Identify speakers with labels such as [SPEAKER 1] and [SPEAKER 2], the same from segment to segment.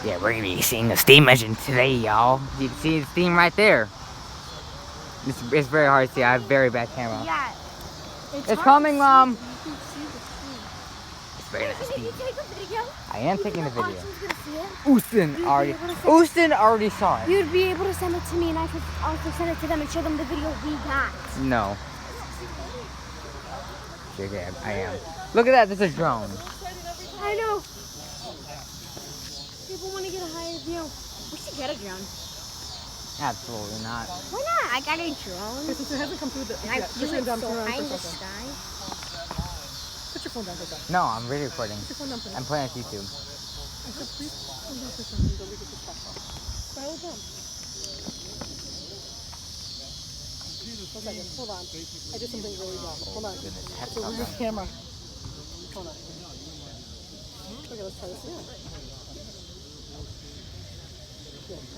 [SPEAKER 1] Yeah, we're gonna be seeing the steam engine today, y'all. You can see the steam right there. It's very hard to see. I have very bad camera.
[SPEAKER 2] Yeah.
[SPEAKER 1] It's coming, Mom.
[SPEAKER 2] You can see the steam.
[SPEAKER 1] It's very nice.
[SPEAKER 2] Did you take a video?
[SPEAKER 1] I am taking a video.
[SPEAKER 2] Austin's gonna see it.
[SPEAKER 1] Austin already saw it.
[SPEAKER 2] You'd be able to send it to me, and I could also send it to them and show them the video we got.
[SPEAKER 1] No. Okay, I am. Look at that. There's a drone.
[SPEAKER 2] I know. People want to get a higher view. We should get a drone.
[SPEAKER 1] Absolutely not.
[SPEAKER 2] Why not? I got a drone.
[SPEAKER 3] Since it hasn't come through the...
[SPEAKER 2] And I flew it so high in the sky.
[SPEAKER 3] Put your phone down for a second.
[SPEAKER 1] No, I'm really recording.
[SPEAKER 3] Put your phone down for a
[SPEAKER 1] I'm playing on YouTube.
[SPEAKER 3] I said, please put your phone down for a second. Don't leave it to stop. Hold on. Hold on. Hold on. I did something really wrong. Hold on. So where's your camera? Hold on. Okay, let's try this again.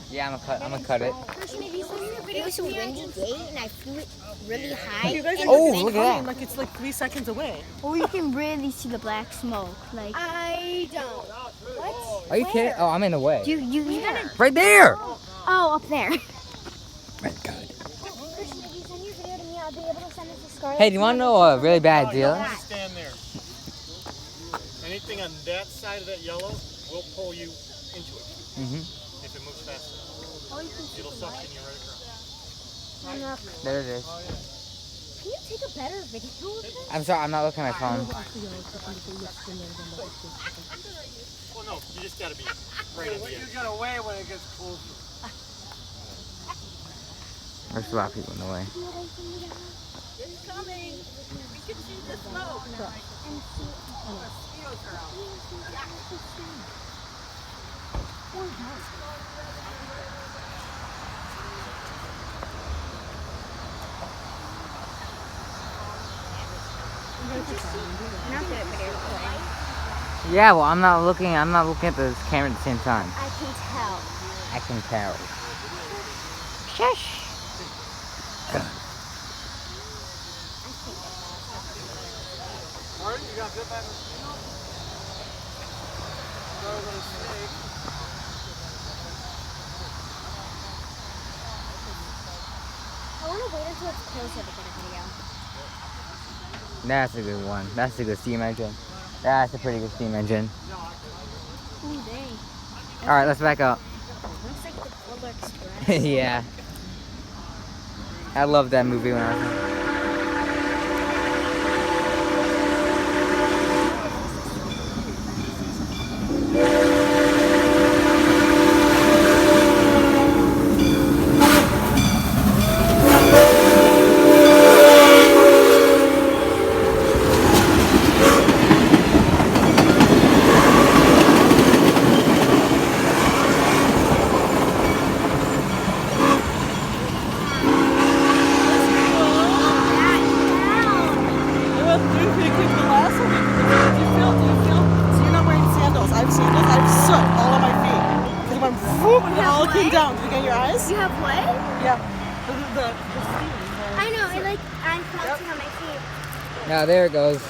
[SPEAKER 1] Yeah, I'm gonna cut it.
[SPEAKER 2] It was a windy day, and I flew it really high.
[SPEAKER 3] You guys are
[SPEAKER 1] look at that.
[SPEAKER 3] Like it's like 3 seconds away.
[SPEAKER 2] Oh, you can really see the black smoke. Like I don't. What?
[SPEAKER 1] Are you kidding? Oh, I'm in the way.
[SPEAKER 2] You gotta.
[SPEAKER 1] Right there.
[SPEAKER 2] Oh, up there.
[SPEAKER 1] My God.
[SPEAKER 2] Christian, if you send your video to me, I'll be able to send it to Scarlett.
[SPEAKER 1] Hey, do you want to know a really bad deal?
[SPEAKER 4] Stand there. Anything on that side of that yellow will pull you into it. If it moves fast enough. It'll suction you right across.
[SPEAKER 1] There it is.
[SPEAKER 2] Can you take a better video of this?
[SPEAKER 1] I'm sorry, I'm not looking at my phone.
[SPEAKER 4] Well, no, you just gotta be right at the end.
[SPEAKER 5] Get away when it gets closer.
[SPEAKER 1] There's a lot of people in the way.
[SPEAKER 6] It's coming. We can see the smoke. Mosquitoes are out.
[SPEAKER 1] Yeah, well, I'm not looking at the camera at the same time.
[SPEAKER 2] I can tell.
[SPEAKER 1] I can tell. Shush.
[SPEAKER 5] Martin, you got bit by a mosquito? Thought it was a snake.
[SPEAKER 2] I want to wait until it's closer to get a video.
[SPEAKER 1] That's a good one. That's a good steam engine. That's a pretty good steam engine.
[SPEAKER 2] Ooh, dang.
[SPEAKER 1] All right, let's back up.
[SPEAKER 2] Looks like the Polar Express.
[SPEAKER 1] Yeah. I loved that movie when I was young.
[SPEAKER 3] Down. Did you get your eyes?
[SPEAKER 2] You have what?
[SPEAKER 3] Yeah. The steam.
[SPEAKER 2] I know. I felt it on my feet.
[SPEAKER 1] Now there it goes.